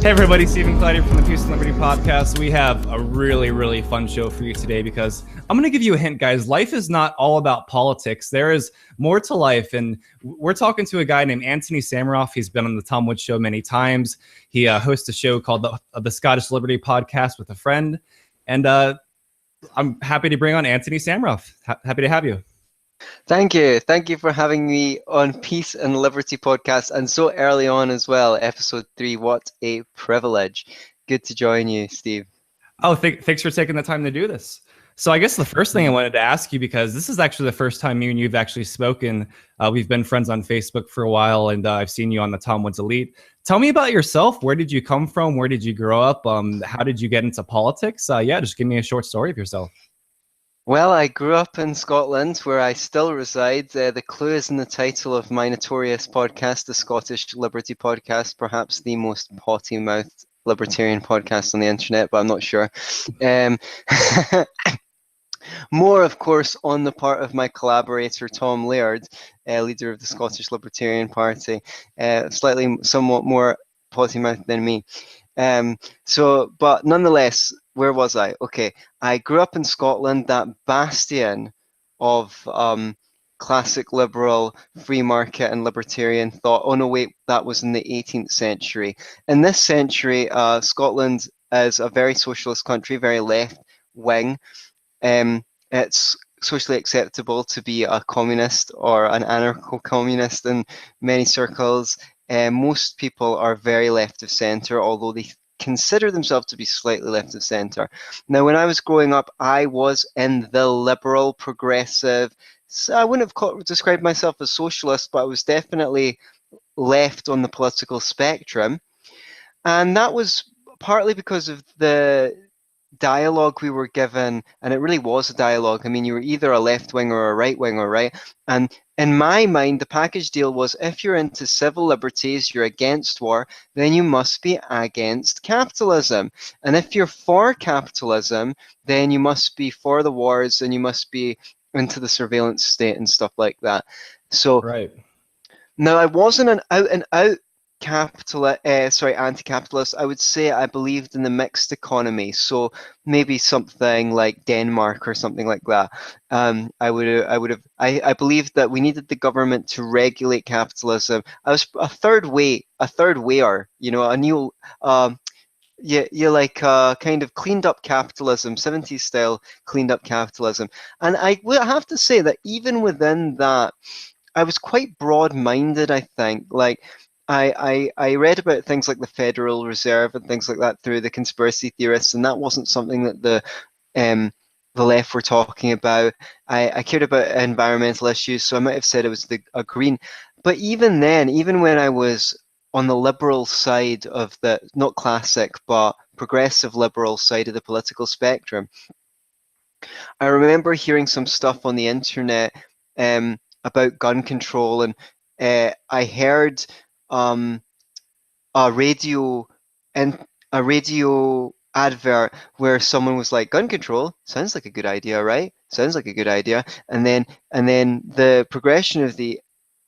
Hey everybody, Stephen Clyde from the Peace and Liberty podcast. We have a really fun show for you today because I'm going to give you a hint, guys. Life is not all about politics. There is more to life, and we're talking to a guy named Antony Sammeroff. He's been on the Tom Woods Show many times. He hosts a show called the Scottish Liberty Podcast with a friend, and I'm happy to bring on Antony Sammeroff. Happy to have you. Thank you. Thank you for having me on Peace and Liberty podcast, and so early on as well, episode 3. What a privilege. Good to join you, Steve. Oh, thanks for taking the time to do this. So I guess the first thing I wanted to ask you, because this is actually the first time you and you've actually spoken. We've been friends on Facebook for a while, and I've seen you on the Tom Woods Elite. Tell me about yourself. Where did you come from? Where did you grow up? How did you get into politics? Just give me a short story of yourself. Well, I grew up in Scotland, where I still reside. The clue is in the title of my notorious podcast, the Scottish Liberty Podcast, perhaps the most potty-mouthed libertarian podcast on the internet, but I'm not sure. More, of course, on the part of my collaborator, Tom Laird, leader of the Scottish Libertarian Party, somewhat more potty-mouthed than me. But nonetheless, where was I? Okay, I grew up in Scotland, that bastion of classic liberal, free market and libertarian thought. Oh no, wait, that was in the 18th century. In this century, Scotland is a very socialist country, very left-wing. It's socially acceptable to be a communist or an anarcho-communist in many circles. Most people are very left of centre, although they consider themselves to be slightly left of centre. Now, when I was growing up, I was in the liberal, progressive, so I wouldn't have described myself as socialist, but I was definitely left on the political spectrum. And that was partly because of the dialogue we were given, and it really was a dialogue. I mean, you were either a left winger or a right winger, right? And in my mind, the package deal was, if you're into civil liberties, you're against war, then you must be against capitalism. And if you're for capitalism, then you must be for the wars, and you must be into the surveillance state and stuff like that. So right. Now, I wasn't an out-and-out anti-capitalist. I would say I believed in the mixed economy, so maybe something like Denmark or something like that. I believed that we needed the government to regulate capitalism. I was a third wayer, a new kind of cleaned up capitalism, 70s style cleaned up capitalism. And I will have to say that even within that, I was quite broad-minded, I think. Like, I read about things like the Federal Reserve and things like that through the conspiracy theorists, and that wasn't something that the left were talking about. I cared about environmental issues, so I might have said it was a green. But even then, even when I was on the liberal side of the, not classic, but progressive liberal side of the political spectrum, I remember hearing some stuff on the internet about gun control, and I heard a radio advert where someone was like, gun control sounds like a good idea, right? Sounds like a good idea. And then the progression of the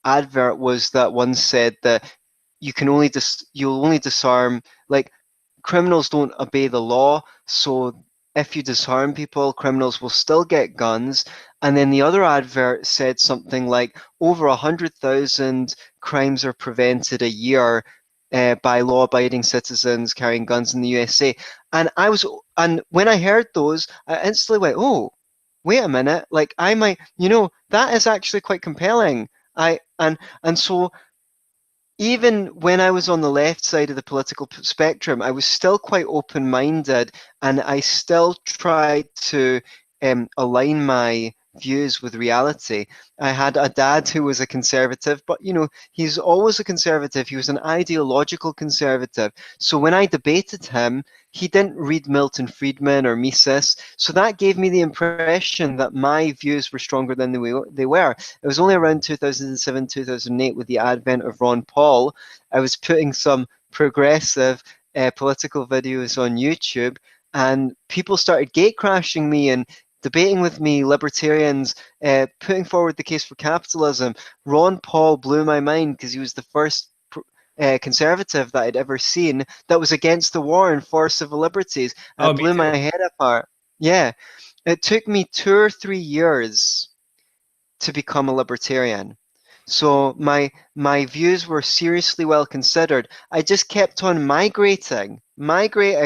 advert was that one said that you'll only disarm, like, criminals don't obey the law, so if you disarm people, criminals will still get guns. And then the other advert said something like, over 100,000 crimes are prevented a year by law-abiding citizens carrying guns in the USA. And when I heard those, I instantly went, oh, wait a minute, like, I might, that is actually quite compelling. And so even when I was on the left side of the political spectrum, I was still quite open-minded, and I still tried to align my views with reality. I had a dad who was a conservative, but he's always a conservative. He was an ideological conservative. So when I debated him, he didn't read Milton Friedman or Mises. So that gave me the impression that my views were stronger than they were. It was only around 2007, 2008, with the advent of Ron Paul, I was putting some progressive political videos on YouTube, and people started gate crashing me and debating with me, libertarians, putting forward the case for capitalism. Ron Paul blew my mind because he was the first conservative that I'd ever seen that was against the war and for civil liberties. Oh, It me blew too. my head apart. Yeah, it took me 2 or 3 years to become a libertarian. So my views were seriously well considered. I just kept on migrating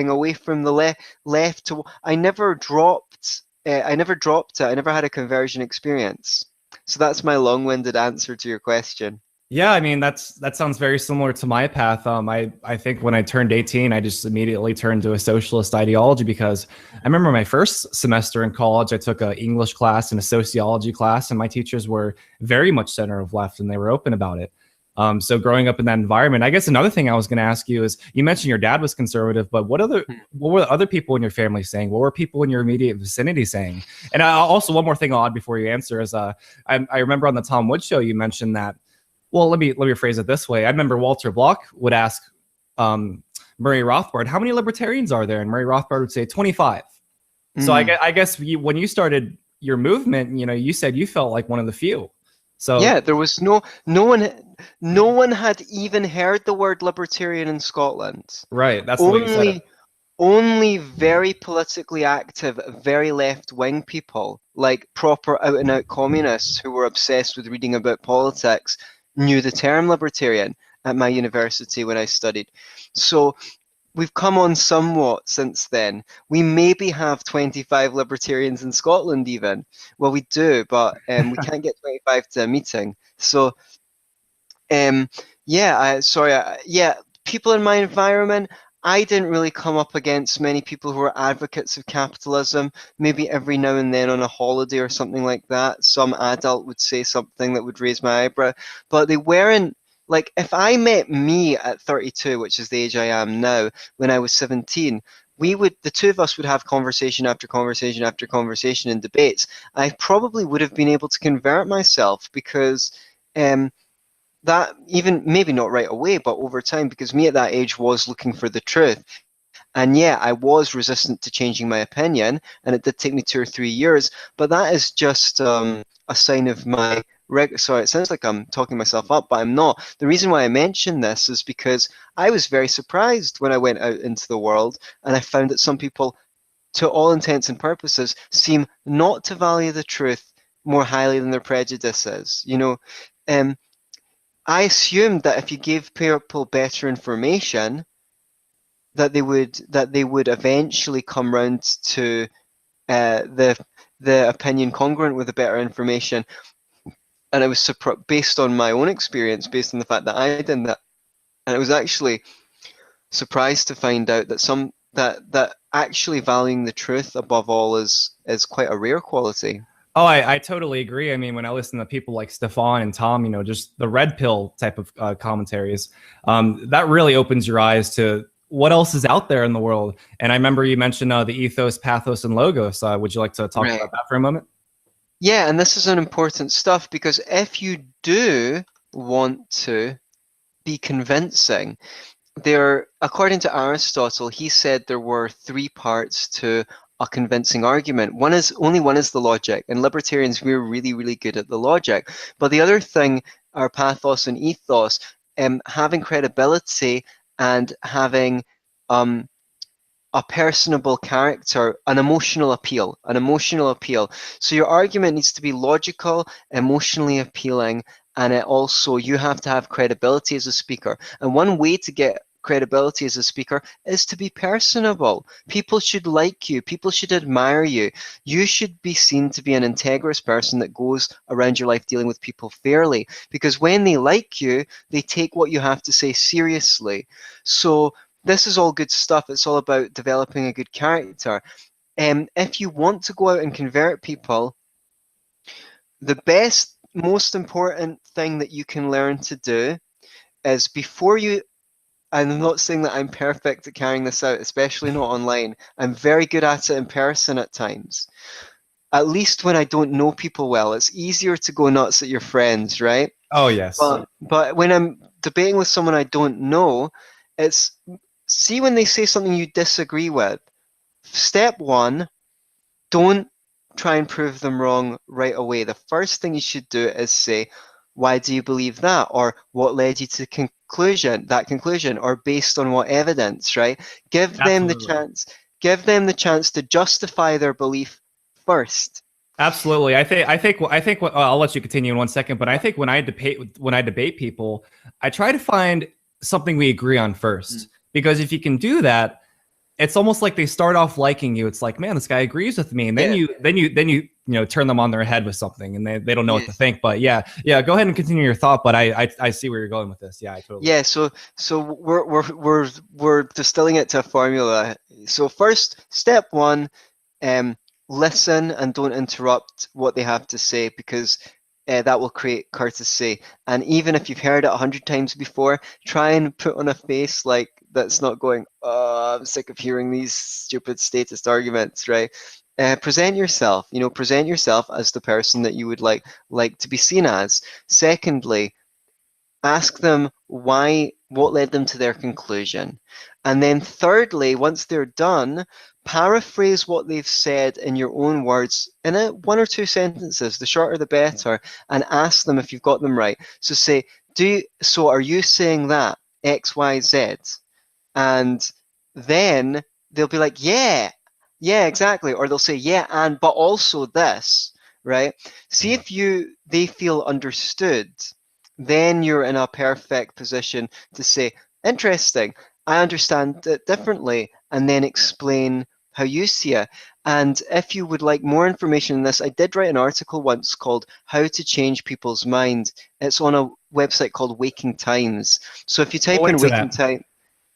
away from the left to. I never dropped. I never dropped it. I never had a conversion experience. So that's my long-winded answer to your question. Yeah, I mean that sounds very similar to my path. I think when I turned 18, I just immediately turned to a socialist ideology because I remember my first semester in college, I took an English class and a sociology class, and my teachers were very much center of left, and they were open about it. So growing up in that environment, I guess another thing I was going to ask you is, you mentioned your dad was conservative, but what were the other people in your family saying? What were people in your immediate vicinity saying? And also one more thing I'll add before you answer is, I remember on the Tom Woods show you mentioned that, well, let me phrase it this way. I remember Walter Block would ask Murray Rothbard, "How many libertarians are there?" And Murray Rothbard would say 25. So I guess when you started your movement, you said you felt like one of the few. So Yeah, there was no one had even heard the word libertarian in Scotland. right, that's the way you said it. Only very politically active, very left-wing people, like proper out-and-out communists who were obsessed with reading about politics, knew the term libertarian at my university when I studied. So we've come on somewhat since then. We maybe have 25 libertarians in Scotland even. Well, we do, but we can't get 25 to a meeting. So, yeah, yeah, people in my environment, I didn't really come up against many people who are advocates of capitalism. Maybe every now and then on a holiday or something like that, some adult would say something that would raise my eyebrow, but they weren't. Like, if I met me at 32, which is the age I am now, when I was 17, the two of us would have conversation after conversation after conversation and debates. I probably would have been able to convert myself because that, even maybe not right away, but over time, because me at that age was looking for the truth. And yeah, I was resistant to changing my opinion, and it did take me 2 or 3 years. But that is just a sign of my sorry, it sounds like I'm talking myself up, but I'm not. The reason why I mention this is because I was very surprised when I went out into the world, and I found that some people, to all intents and purposes, seem not to value the truth more highly than their prejudices. I assumed that if you gave people better information, that they would eventually come round to the opinion congruent with the better information. And I was based on my own experience, based on the fact that I did that, and I was actually surprised to find out that that actually valuing the truth above all is quite a rare quality. Oh, I totally agree. I mean, when I listen to people like Stefan and Tom, just the red pill type of commentaries, that really opens your eyes to what else is out there in the world. And I remember you mentioned the ethos, pathos, and logos. Would you like to talk Right. about that for a moment? Yeah, and this is an important stuff because if you do want to be convincing, according to Aristotle, he said there were three parts to a convincing argument. Only one is the logic, and libertarians, we're really, really good at the logic. But the other thing are pathos and ethos, having credibility and having a personable character, an emotional appeal. So your argument needs to be logical, emotionally appealing, and you have to have credibility as a speaker. And one way to get credibility as a speaker is to be personable. People should like you. People should admire you. You should be seen to be an integrous person that goes around your life dealing with people fairly. Because when they like you, they take what you have to say seriously. So this is all good stuff. It's all about developing a good character. If you want to go out and convert people, the best, most important thing that you can learn to do is and I'm not saying that I'm perfect at carrying this out, especially not online. I'm very good at it in person at times. At least when I don't know people well, it's easier to go nuts at your friends, right? Oh, yes. But when I'm debating with someone I don't know, see when they say something you disagree with. Step one, don't try and prove them wrong right away. The first thing you should do is say, why do you believe that? Or what led you to that conclusion, or based on what evidence, right? Give them the Absolutely. chance, give them the chance to justify their belief first. Absolutely. I'll let you continue in 1 second, but I think when I debate people, I try to find something we agree on first, because if you can do that, it's almost like they start off liking you. It's like, man, this guy agrees with me, and then you turn them on their head with something, and they don't know what to think. But yeah, go ahead and continue your thought. But I see where you're going with this. Yeah, I totally. Yeah, so we're distilling it to a formula. So first, step one, listen and don't interrupt what they have to say, because that will create courtesy. And even if you've heard it 100 times before, try and put on a face like that's not going, oh, I'm sick of hearing these stupid statist arguments, right? Present yourself, present yourself as the person that you would like to be seen as. Secondly, ask them what led them to their conclusion. And then thirdly, once they're done, paraphrase what they've said in your own words in 1 or 2 sentences, the shorter the better, and ask them if you've got them right. So say, are you saying that X, Y, Z? And then they'll be like, yeah, exactly. Or they'll say, yeah, but also this, right? See if they feel understood. Then you're in a perfect position to say, interesting, I understand it differently, and then explain how you see it. And if you would like more information on this, I did write an article once called How to Change People's Mind. It's on a website called Waking Times. So if you type in Waking Time,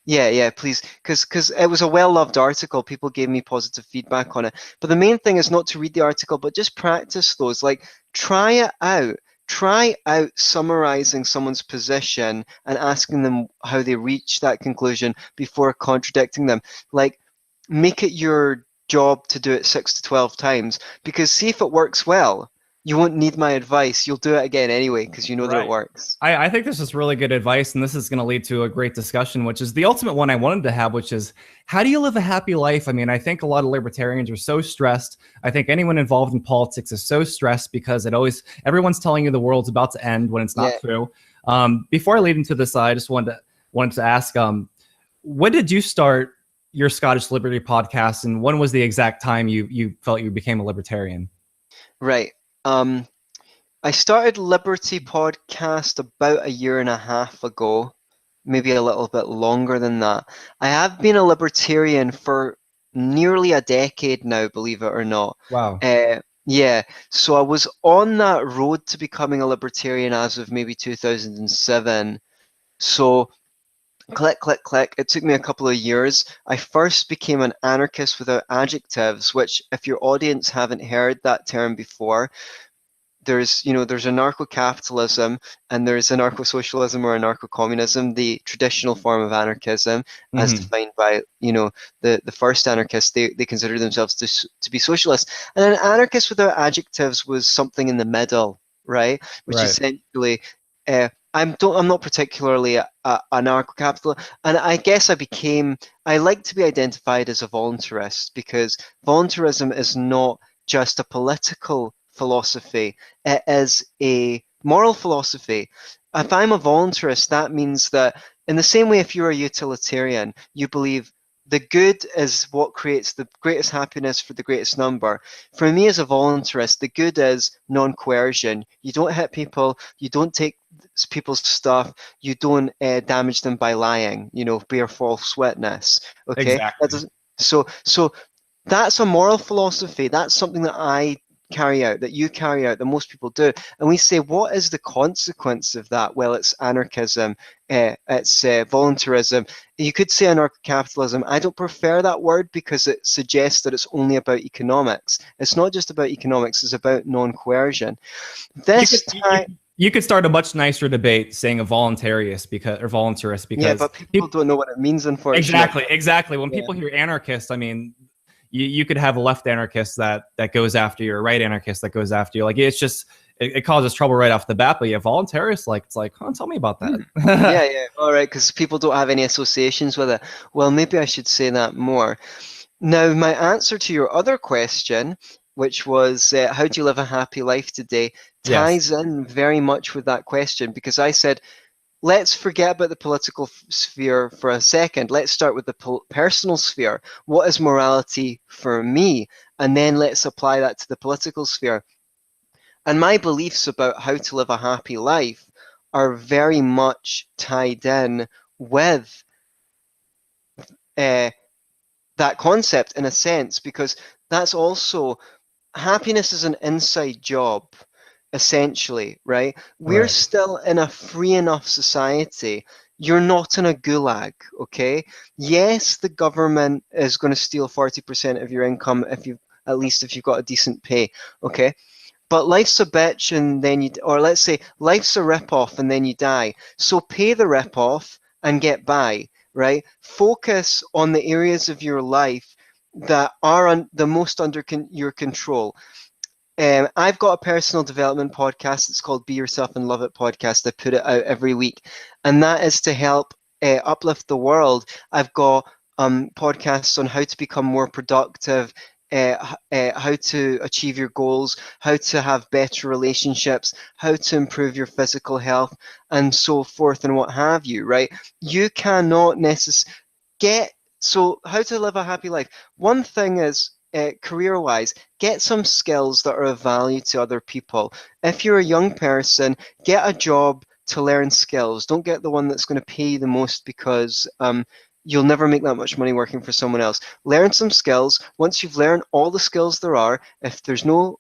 yeah, please, because it was a well-loved article. People gave me positive feedback on it. But the main thing is not to read the article, but just practice those. Like, try it out. Try out summarizing someone's position and asking them how they reach that conclusion before contradicting them. Like, make it your job to do it 6 to 12 times, because see if it works well. You won't need my advice. You'll do it again anyway, because you know that it works. I think this is really good advice, and this is going to lead to a great discussion, which is the ultimate one I wanted to have, which is, how do you live a happy life? I mean, I think a lot of libertarians are so stressed. I think anyone involved in politics is so stressed because everyone's telling you the world's about to end when it's not true. Before I lead into this, I just wanted to ask, when did you start your Scottish Liberty podcast, and when was the exact time you felt you became a libertarian? Right. I started Liberty Podcast about 1.5 years ago, maybe a little bit longer than that. I have been a libertarian for nearly a decade now, believe it or not. Wow. Yeah, so I was on that road to becoming a libertarian as of maybe 2007. So click. It took me a couple of years. I first became an anarchist without adjectives, which, if your audience haven't heard that term before, there's anarcho-capitalism and there's anarcho-socialism or anarcho-communism, the traditional form of anarchism, as defined by the first anarchists. They consider themselves to be socialists, and an anarchist without adjectives was something in the middle, right? Which essentially, I'm not particularly an anarcho-capitalist, and I guess I like to be identified as a voluntarist, because voluntarism is not just a political philosophy, it is a moral philosophy. If I'm a voluntarist, that means that, in the same way, if you're a utilitarian, you believe the good is what creates the greatest happiness for the greatest number. For me as a voluntarist, the good is non-coercion. You don't hit people, you don't take people's stuff, you don't damage them by lying, bear false witness. Okay, exactly. So that's a moral philosophy. That's something that I carry out, that you carry out, that most people do. And we say, what is the consequence of that? Well, it's anarchism, it's voluntarism. You could say anarcho-capitalism. I don't prefer that word because it suggests that it's only about economics. It's not just about economics, it's about non-coercion. You could start a much nicer debate saying a voluntarist because yeah, but people don't know what it means, unfortunately. Exactly. When people hear anarchist, I mean, you could have a left anarchist that goes after you, or a right anarchist that goes after you. Like, it's just, it causes trouble right off the bat. But yeah, voluntarist, like, it's like, tell me about that. yeah, all right, because people don't have any associations with it. Well, maybe I should say that more. Now, my answer to your other question which was how do you live a happy life today, Yes. ties in very much with that question, because I said, let's forget about the political sphere for a second. Let's start with the personal sphere. What is morality for me? And then let's apply that to the political sphere. And my beliefs about how to live a happy life are very much tied in with uh, that concept in a sense, because that's also happiness is an inside job, essentially, right? We're Right. still in a free enough society. You're not in a gulag, okay? Yes, the government is going to steal 40% of your income if you, at least if you've got a decent pay, okay? But life's a bitch and then you, or let's say life's a rip-off and then you die. So pay the rip-off and get by, right? Focus on the areas of your life that are the most under your control. I've got a personal development podcast. It's called Be Yourself and Love It podcast. I put it out every week, and that is to help uplift the world. I've got podcasts on how to become more productive, how to achieve your goals, how to have better relationships, how to improve your physical health, and so forth, and what have you. Right? You cannot necessarily get so how to live a happy life. One thing is career-wise, get some skills that are of value to other people. If you're a young person, get a job to learn skills. Don't get the one that's going to pay you the most, because you'll never make that much money working for someone else. Learn some skills. Once you've learned all the skills there are, if there's no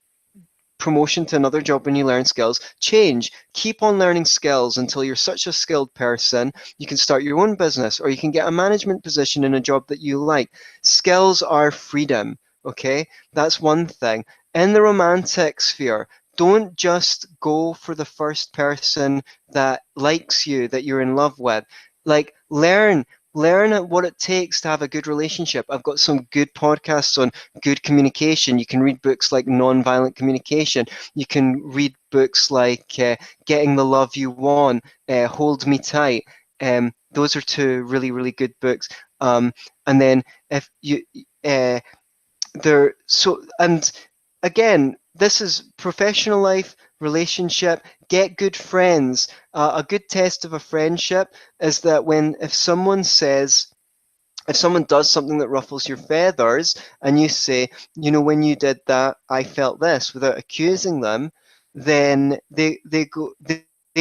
promotion to another job when you learn skills, change. Keep on learning skills until you're such a skilled person you can start your own business, or you can get a management position in a job that you like. Skills are freedom, okay? That's one thing. In the romantic sphere, don't just go for the first person that likes you, that you're in love with. Like, learn what it takes to have a good relationship. I've got some good podcasts on good communication. You can read books like Nonviolent Communication. You can read books like Getting the Love You Want, Hold Me Tight. Those are two really, really good books. And then if you there so and again, this is professional life, relationship, get good friends. A good test of a friendship is that if someone does something that ruffles your feathers, and you say, when you did that, I felt this, without accusing them, then they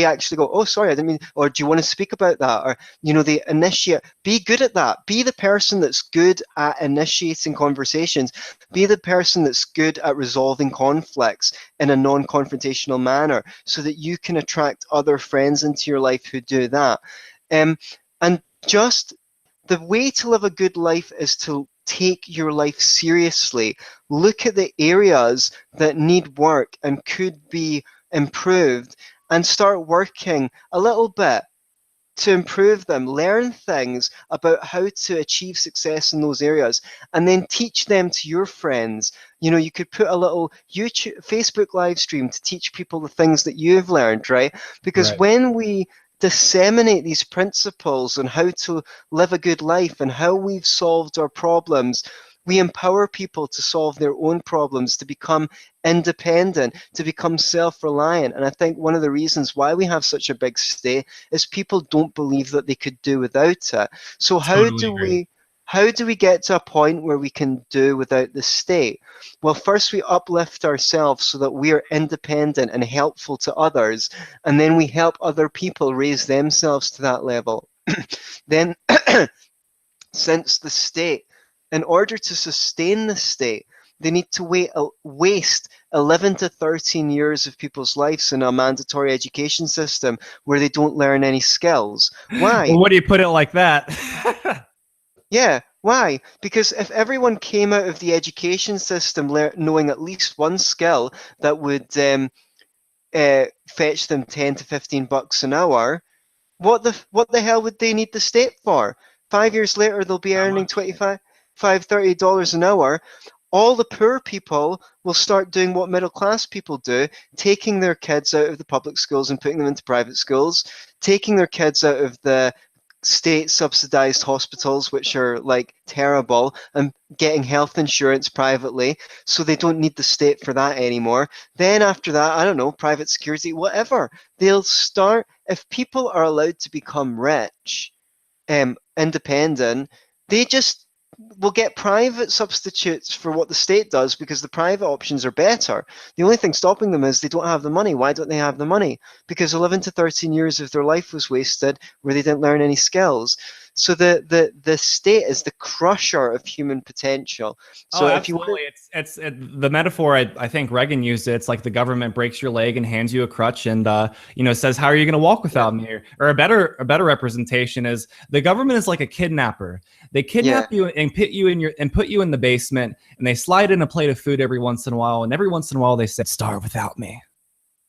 actually go, oh, sorry, I didn't mean, or do you want to speak about that? Or, they initiate, be good at that. Be the person that's good at initiating conversations. Be the person that's good at resolving conflicts in a non-confrontational manner, so that you can attract other friends into your life who do that. And just the way to live a good life is to take your life seriously. Look at the areas that need work and could be improved, and start working a little bit to improve them. Learn things about how to achieve success in those areas, and then teach them to your friends. You could put a little Facebook live stream to teach people the things that you've learned, right? Because Right. when we disseminate these principles on how to live a good life and how we've solved our problems, we empower people to solve their own problems, to become independent, to become self-reliant. And I think one of the reasons why we have such a big state is people don't believe that they could do without it. So Totally agree. how do we get to a point where we can do without the state? Well, first we uplift ourselves so that we are independent and helpful to others, and then we help other people raise themselves to that level. Then since the state, in order to sustain the state, they need to waste 11 to 13 years of people's lives in a mandatory education system where they don't learn any skills. Well, Why? what do you put it like that? Yeah, why? Because if everyone came out of the education system knowing at least one skill that would fetch them 10 to 15 bucks an hour, what the hell would they need the state for? 5 years later, they'll be Not earning much. 25, $30 an hour. All the poor people will start doing what middle class people do, taking their kids out of the public schools and putting them into private schools, taking their kids out of the state subsidized hospitals, which are like terrible, and getting health insurance privately, so they don't need the state for that anymore. Then after that, I don't know, private security, whatever. They'll start, if people are allowed to become rich, independent, they just will get private substitutes for what the state does, because the private options are better. The only thing stopping them is they don't have the money. Why don't they have the money? Because 11 to 13 years of their life was wasted where they didn't learn any skills. So the state is the crusher of human potential. So if you absolutely. It's the metaphor I think Reagan used it. It's like the government breaks your leg and hands you a crutch and says, how are you going to walk without me? Or a better representation is the government is like a kidnapper. They kidnap you and put you in the basement, and they slide in a plate of food every once in a while, and every once in a while they say, starve without me.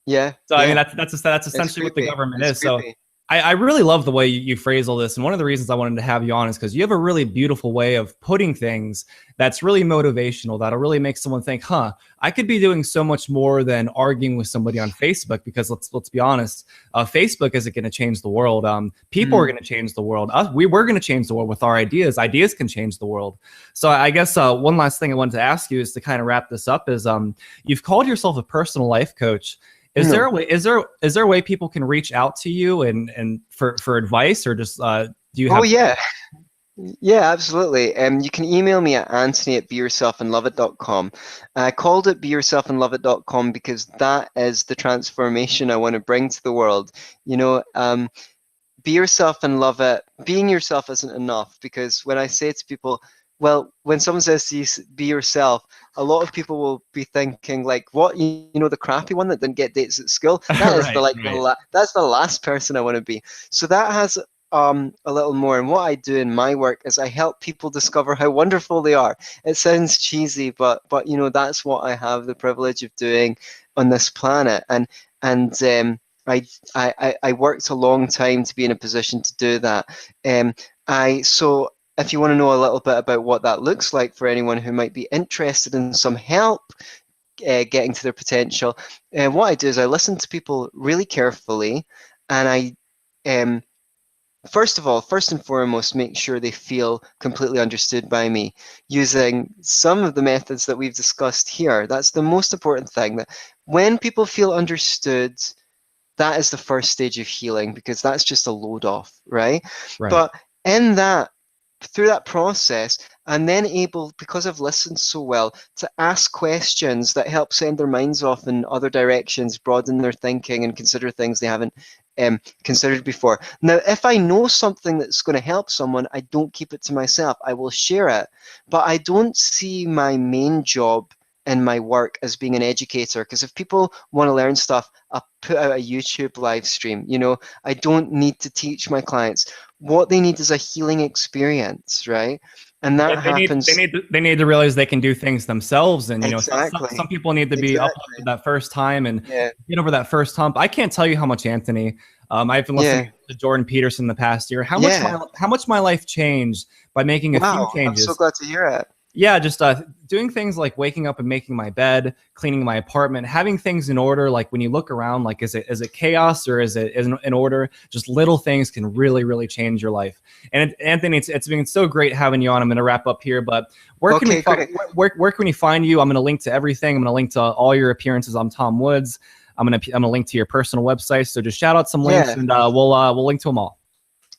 Yeah. So I mean that's essentially what the government is. Creepy. So I really love the way you phrase all this. And one of the reasons I wanted to have you on is because you have a really beautiful way of putting things that's really motivational, that'll really make someone think, I could be doing so much more than arguing with somebody on Facebook, because let's be honest, Facebook isn't going to change the world. People are going to change the world. We're going to change the world with our ideas. Ideas can change the world. So I guess one last thing I wanted to ask you is to kind of wrap this up is you've called yourself a personal life coach. Is there a way people can reach out to you and for advice, or just do you have? Oh yeah, absolutely. You can email me at antony@beyourselfandloveit.com. I called it beyourselfandloveit.com because that is the transformation I want to bring to the world. Be yourself and love it. Being yourself isn't enough, because when I say to people, well, when someone says to you, be yourself, a lot of people will be thinking like, what, the crappy one that didn't get dates at school? That is that's the last person I want to be. So that has a little more. And what I do in my work is I help people discover how wonderful they are. It sounds cheesy, but that's what I have the privilege of doing on this planet. And I worked a long time to be in a position to do that. So if you want to know a little bit about what that looks like for anyone who might be interested in some help getting to their potential, what I do is I listen to people really carefully, and I first and foremost make sure they feel completely understood by me using some of the methods that we've discussed here. That's the most important thing, that when people feel understood, that is the first stage of healing, because that's just a load off, right? But through that process, and then able, because I've listened so well, to ask questions that help send their minds off in other directions, broaden their thinking, and consider things they haven't considered before. Now, if I know something that's going to help someone, I don't keep it to myself. I will share it. But I don't see my main job in my work as being an educator, because if people want to learn stuff, I'll put out a YouTube live stream. I don't need to teach my clients. What they need is a healing experience, right? And that happens. They need to realize they can do things themselves, and exactly. some people need to be up that first time and get over that first hump. I can't tell you how much, Anthony. I've been listening to Jordan Peterson the past year. How much my life changed by making a few changes. I'm so glad to hear it. Yeah, just doing things like waking up and making my bed, cleaning my apartment, having things in order. Like when you look around, like is it chaos or is it in order? Just little things can really, really change your life. And Anthony, it's been so great having you on. I'm going to wrap up here, but where can we find you? I'm going to link to everything. I'm going to link to all your appearances on Tom Woods. I'm going to link to your personal website. So just shout out some links, and we'll link to them all.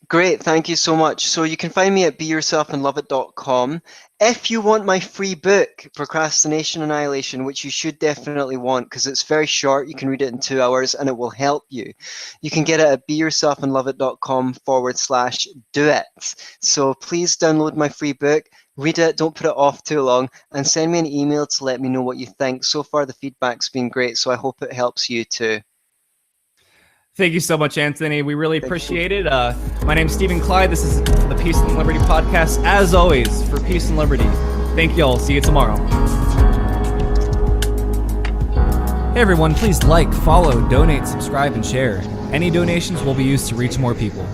Great, thank you so much. So you can find me at beyourselfandloveit.com. If you want my free book, Procrastination, Annihilation, which you should definitely want because it's very short, you can read it in 2 hours and it will help you. You can get it at beyourselfandloveit.com/do-it. So please download my free book, read it, don't put it off too long, and send me an email to let me know what you think. So far the feedback's been great, so I hope it helps you too. Thank you so much, Anthony. We really appreciate it. My name's Stephen Clyde. This is the Peace and Liberty podcast. As always, for Peace and Liberty. Thank you all. See you tomorrow. Hey everyone, please like, follow, donate, subscribe, and share. Any donations will be used to reach more people.